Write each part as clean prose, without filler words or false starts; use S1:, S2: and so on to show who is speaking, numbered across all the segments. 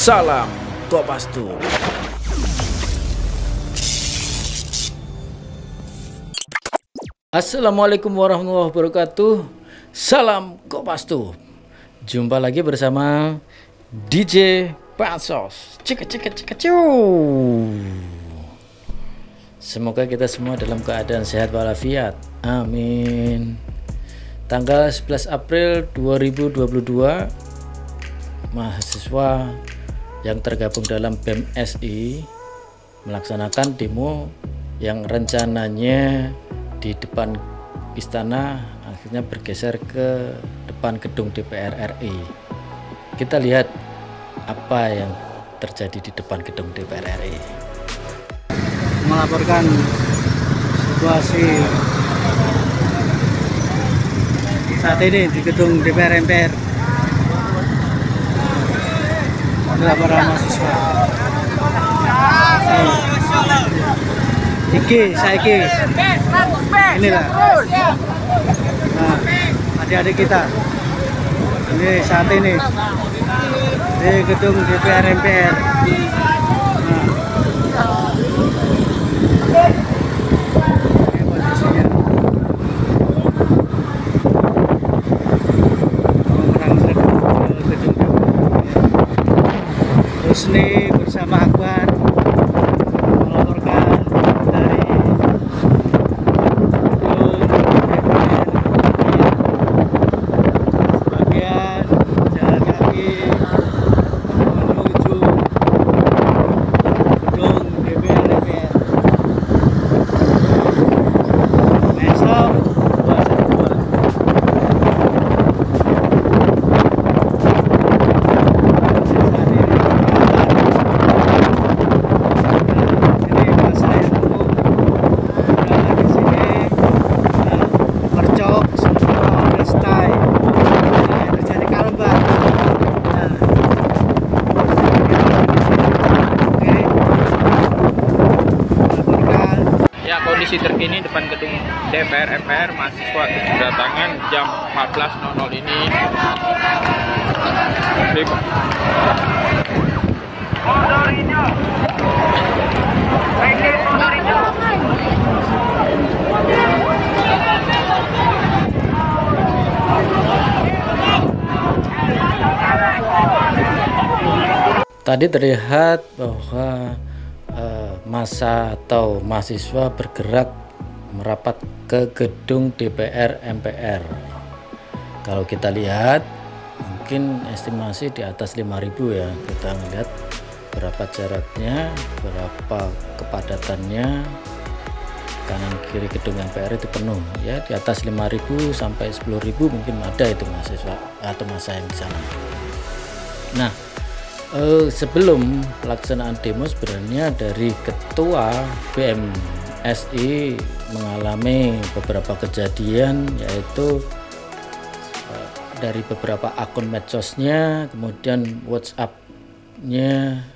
S1: Salam Kopastus. Assalamualaikum warahmatullahi wabarakatuh. Salam Kopastus. Jumpa lagi bersama DJ Pansos. Semoga kita semua dalam keadaan sehat walafiat. Amin. Tanggal 11 April 2022, mahasiswa yang tergabung dalam BEM-SI melaksanakan demo yang rencananya di depan istana akhirnya bergeser ke depan gedung DPR RI. Kita lihat apa yang terjadi di depan gedung DPR RI.
S2: Melaporkan situasi saat ini di gedung DPR MPR. Ada para mahasiswa. Saiki. Inilah. Nah, adik-adik kita. Ini saat ini di gedung DPR MPR. Ini bersama Akbar melaporkan dari bagian jalan kaki menuju gedung DPR MPR. Besok 212.
S3: Kondisi terkini depan gedung DPR MPR, mahasiswa berdatangan jam 14.00 ini.
S1: Tadi terlihat bahwa massa atau mahasiswa bergerak merapat ke gedung DPR MPR. Kalau kita lihat mungkin estimasi di atas 5.000 ya. Kita melihat berapa jaraknya, berapa kepadatannya. Kanan kiri gedung MPR itu penuh ya, di atas 5.000 sampai 10.000 mungkin ada itu mahasiswa atau massa yang di sana. Nah, sebelum pelaksanaan demo sebenarnya dari ketua BEM-SI mengalami beberapa kejadian, yaitu dari beberapa akun medsosnya, kemudian WhatsApp-nya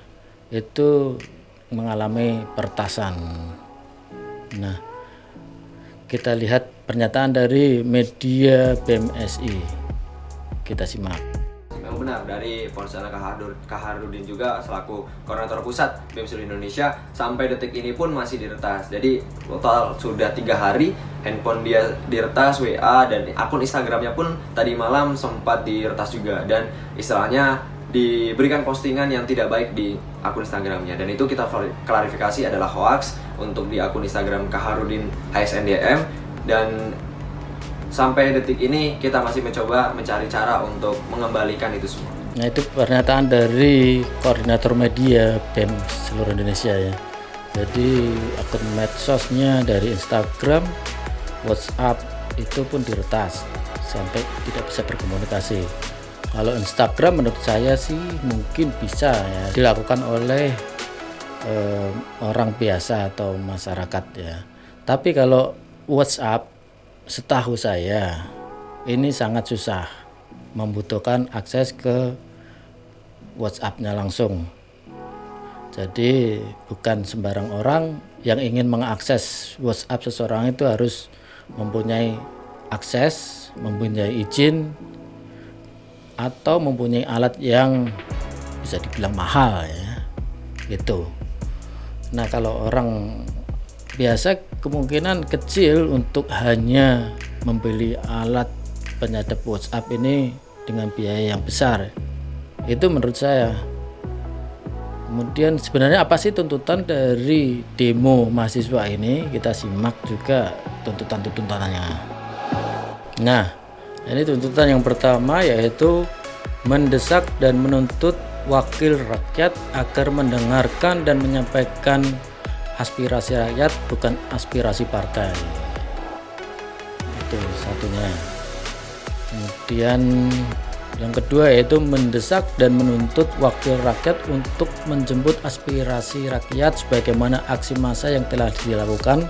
S1: itu mengalami pertasan. Nah, kita lihat pernyataan dari media BEM-SI. Kita simak.
S4: Yang benar dari Ponsela Kaharudin juga selaku koordinator pusat BEM seluruh Indonesia, sampai detik ini pun masih diretas. Jadi total sudah 3 hari handphone dia diretas, WA dan akun Instagramnya pun tadi malam sempat diretas juga, dan istilahnya diberikan postingan yang tidak baik di akun Instagramnya, dan itu kita klarifikasi adalah hoax untuk di akun Instagram Kaharudin HSNDM. Dan sampai detik ini kita masih mencoba mencari cara untuk mengembalikan itu semua.
S1: Nah, itu pernyataan dari koordinator media BEM seluruh Indonesia ya. Jadi akun medsosnya dari Instagram, WhatsApp itu pun diretas sampai tidak bisa berkomunikasi. Kalau Instagram menurut saya sih mungkin bisa ya dilakukan oleh orang biasa atau masyarakat ya. Tapi kalau WhatsApp, setahu saya ini sangat susah, membutuhkan akses ke WhatsApp-nya langsung. Jadi bukan sembarang orang yang ingin mengakses WhatsApp seseorang itu harus mempunyai akses, mempunyai izin, atau mempunyai alat yang bisa dibilang mahal ya, gitu. Nah kalau orang biasa kemungkinan kecil untuk hanya membeli alat penyadap WhatsApp ini dengan biaya yang besar, itu menurut saya. Kemudian sebenarnya apa sih tuntutan dari demo mahasiswa ini? Kita simak juga tuntutannya. Nah, ini tuntutan yang pertama yaitu mendesak dan menuntut wakil rakyat agar mendengarkan dan menyampaikan aspirasi rakyat, bukan aspirasi partai. Itu satunya. Kemudian yang kedua yaitu mendesak dan menuntut wakil rakyat untuk menjemput aspirasi rakyat sebagaimana aksi massa yang telah dilakukan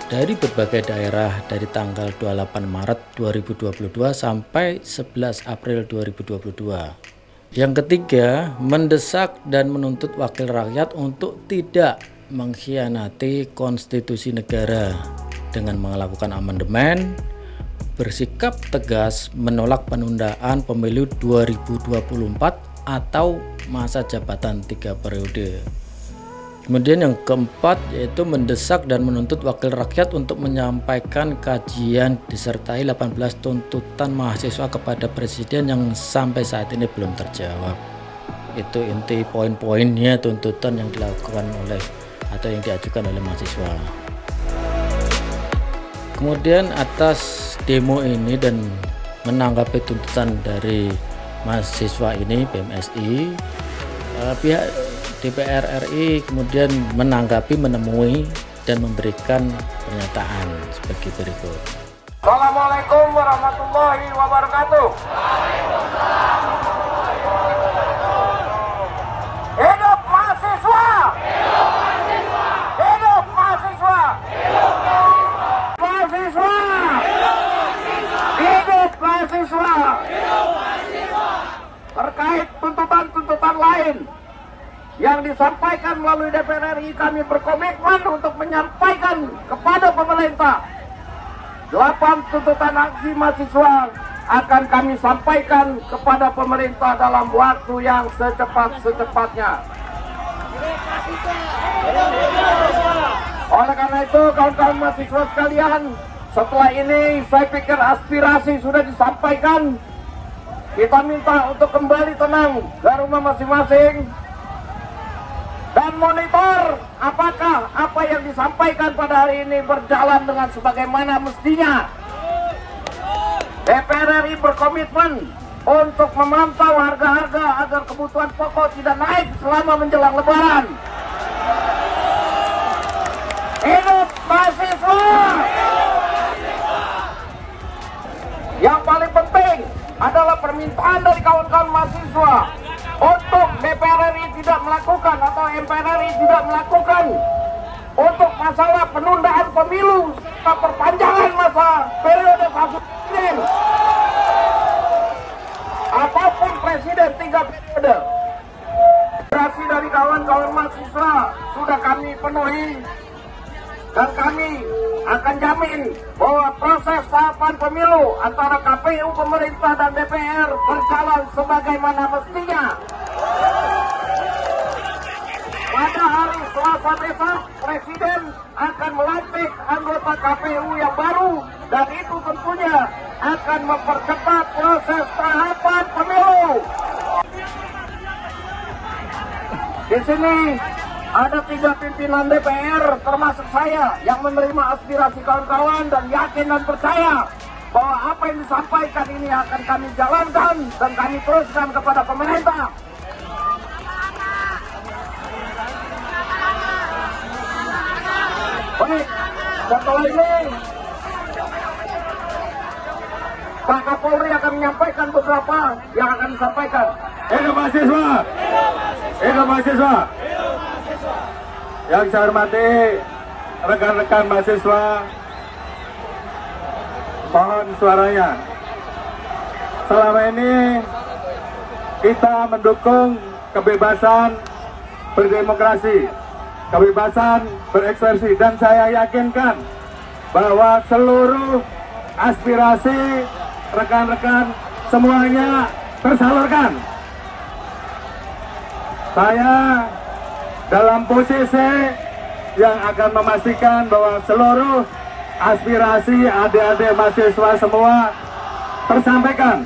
S1: dari berbagai daerah dari tanggal 28 Maret 2022 sampai 11 April 2022. Yang ketiga, mendesak dan menuntut wakil rakyat untuk tidak mengkhianati konstitusi negara dengan melakukan amandemen, bersikap tegas menolak penundaan pemilu 2024 atau masa jabatan 3 periode. Kemudian yang keempat yaitu mendesak dan menuntut wakil rakyat untuk menyampaikan kajian disertai 18 tuntutan mahasiswa kepada presiden yang sampai saat ini belum terjawab. Itu inti poin-poinnya tuntutan yang dilakukan oleh atau yang diajukan oleh mahasiswa. Kemudian atas demo ini dan menanggapi tuntutan dari mahasiswa ini BMSI, pihak DPR RI kemudian menanggapi, menemui dan memberikan pernyataan sebagai berikut.
S5: Assalamualaikum warahmatullahi wabarakatuh. Hidup mahasiswa! Hidup mahasiswa! Mahasiswa! Hidup mahasiswa! Terkait tuntutan-tuntutan lain yang disampaikan melalui DPR RI, kami berkomitmen untuk menyampaikan kepada pemerintah 8 tuntutan aksi mahasiswa akan kami sampaikan kepada pemerintah dalam waktu yang secepat-cepatnya. Oleh karena itu, kawan-kawan mahasiswa sekalian, setelah ini saya pikir aspirasi sudah disampaikan. Kita minta untuk kembali tenang ke rumah masing-masing dan monitor apakah apa yang disampaikan pada hari ini berjalan dengan sebagaimana mestinya. DPR RI berkomitmen untuk memantau harga-harga agar kebutuhan pokok tidak naik selama menjelang Lebaran. Hidup mahasiswa! Yang paling penting adalah permintaan dari kawan-kawan mahasiswa untuk DPR RI tidak melakukan atau MPR RI tidak melakukan untuk masalah penundaan pemilu serta perpanjangan masa periode presiden. Apapun presiden 3 periode. Aspirasi dari kawan-kawan mahasiswa sudah kami penuhi dan kami akan jamin bahwa proses tahapan pemilu antara KPU, pemerintah dan DPR berjalan sebagaimana mestinya. Pada hari Selasa besok, Presiden akan melantik anggota KPU yang baru dan itu tentunya akan mempercepat proses tahapan pemilu. Di sini ada 3 pimpinan DPR termasuk saya yang menerima aspirasi kawan-kawan dan yakin dan percaya bahwa apa yang disampaikan ini akan kami jalankan dan kami teruskan kepada pemerintah. Baik, setelah ini Pak Kapolri akan menyampaikan beberapa yang akan disampaikan.
S6: Hidup mahasiswa! Hidup mahasiswa! Yang saya hormati rekan-rekan mahasiswa, mohon suaranya. Selama ini kita mendukung kebebasan berdemokrasi, kebebasan berekspresi, dan saya yakinkan bahwa seluruh aspirasi rekan-rekan semuanya tersalurkan. Saya dalam posisi yang akan memastikan bahwa seluruh aspirasi adik-adik mahasiswa semua tersampaikan,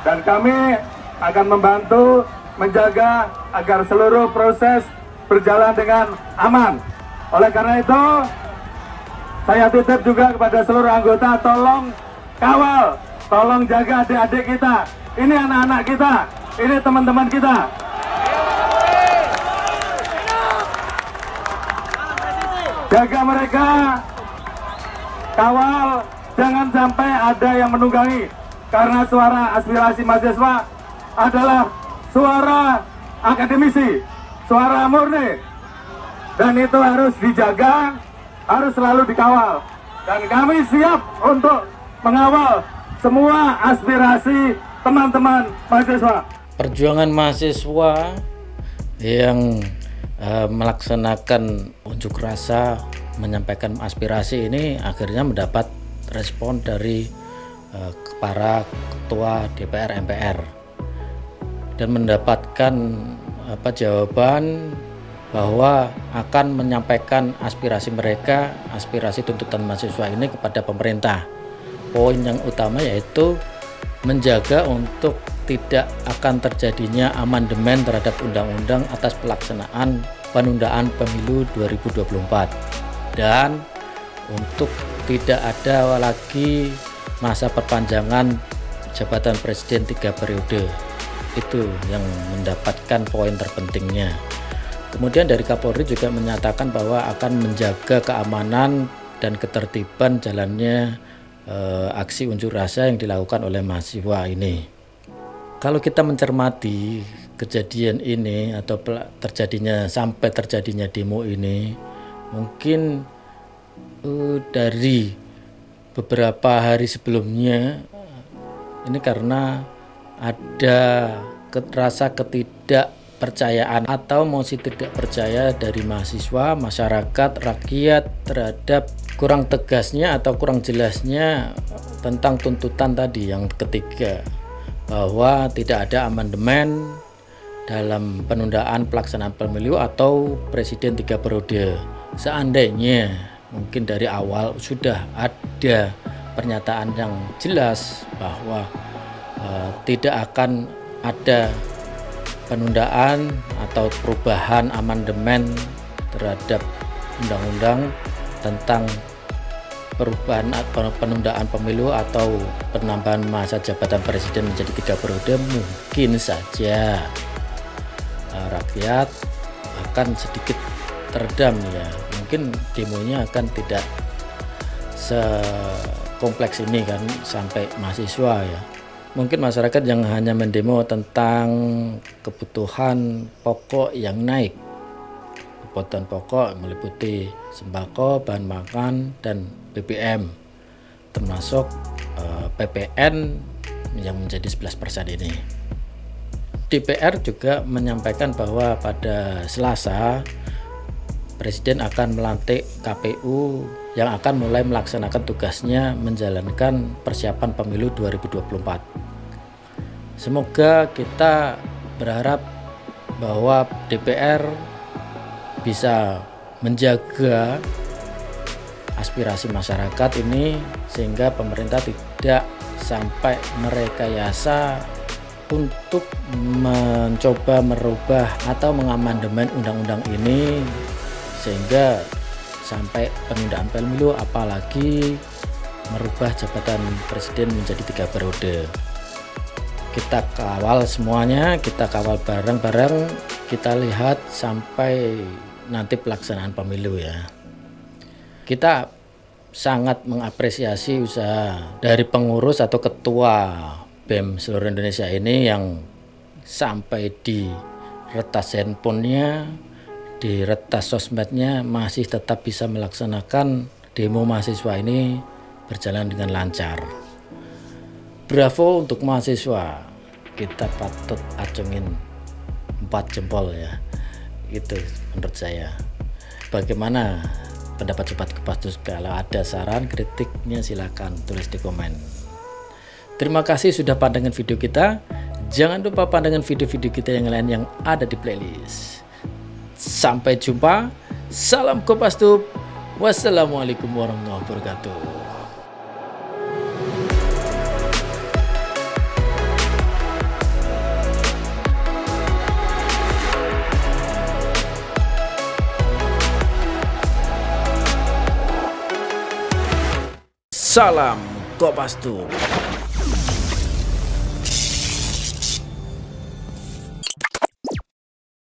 S6: dan kami akan membantu menjaga agar seluruh proses berjalan dengan aman. Oleh karena itu, saya titip juga kepada seluruh anggota, tolong kawal, tolong jaga adik-adik kita. Ini anak-anak kita, ini teman-teman kita. Jaga mereka, kawal, jangan sampai ada yang menunggangi. Karena suara aspirasi mahasiswa adalah suara akademisi, suara murni. Dan itu harus dijaga, harus selalu dikawal. Dan kami siap untuk mengawal semua aspirasi teman-teman mahasiswa.
S1: Perjuangan mahasiswa yang melaksanakan unjuk rasa, menyampaikan aspirasi ini akhirnya mendapat respon dari para ketua DPR MPR dan mendapatkan jawaban bahwa akan menyampaikan aspirasi mereka, aspirasi tuntutan mahasiswa ini kepada pemerintah. Poin yang utama yaitu menjaga untuk tidak akan terjadinya amandemen terhadap undang-undang atas pelaksanaan penundaan pemilu 2024, dan untuk tidak ada lagi masa perpanjangan jabatan presiden 3 periode. Itu yang mendapatkan poin terpentingnya. Kemudian dari Kapolri juga menyatakan bahwa akan menjaga keamanan dan ketertiban jalannya aksi unjuk rasa yang dilakukan oleh mahasiswa ini. Kalau kita mencermati kejadian ini atau sampai terjadinya demo ini, mungkin dari beberapa hari sebelumnya ini karena ada rasa ketidakpercayaan atau mosi tidak percaya dari mahasiswa, masyarakat, rakyat terhadap kurang tegasnya atau kurang jelasnya tentang tuntutan tadi yang ketiga, bahwa tidak ada amandemen dalam penundaan pelaksanaan pemilu atau presiden 3 periode. Seandainya mungkin dari awal sudah ada pernyataan yang jelas bahwa tidak akan ada penundaan atau perubahan amandemen terhadap undang-undang tentang perubahan atau penundaan pemilu atau penambahan masa jabatan presiden menjadi 3 periode, mungkin saja rakyat akan sedikit teredam ya. Mungkin demonya akan tidak sekompleks ini kan sampai mahasiswa ya. Mungkin masyarakat yang hanya mendemo tentang kebutuhan pokok yang naik. Kebutuhan pokok meliputi sembako, bahan makan, dan BBM, termasuk PPN yang menjadi 11% ini. DPR juga menyampaikan bahwa pada Selasa Presiden akan melantik KPU yang akan mulai melaksanakan tugasnya menjalankan persiapan pemilu 2024. Semoga kita berharap bahwa DPR bisa menjaga aspirasi masyarakat ini sehingga pemerintah tidak sampai merekayasa untuk mencoba merubah atau mengamandemen undang-undang ini sehingga sampai penundaan pemilu, apalagi merubah jabatan presiden menjadi 3 periode. Kita kawal semuanya, kita kawal bareng-bareng, kita lihat sampai nanti pelaksanaan pemilu ya. Kita sangat mengapresiasi usaha dari pengurus atau ketua BEM seluruh Indonesia ini yang sampai di retas handphonenya, di retas sosmednya masih tetap bisa melaksanakan demo mahasiswa ini berjalan dengan lancar. Bravo untuk mahasiswa, kita patut acungin 4 jempol ya. Itu menurut saya. Bagaimana pendapat Sobat Kopassus? Kalau ada saran, kritiknya silakan tulis di komen. Terima kasih sudah pandangin video kita. Jangan lupa pantengin video-video kita yang lain yang ada di playlist. Sampai jumpa. Salam Kopassus. Wassalamualaikum warahmatullahi wabarakatuh. Salam Kopassus.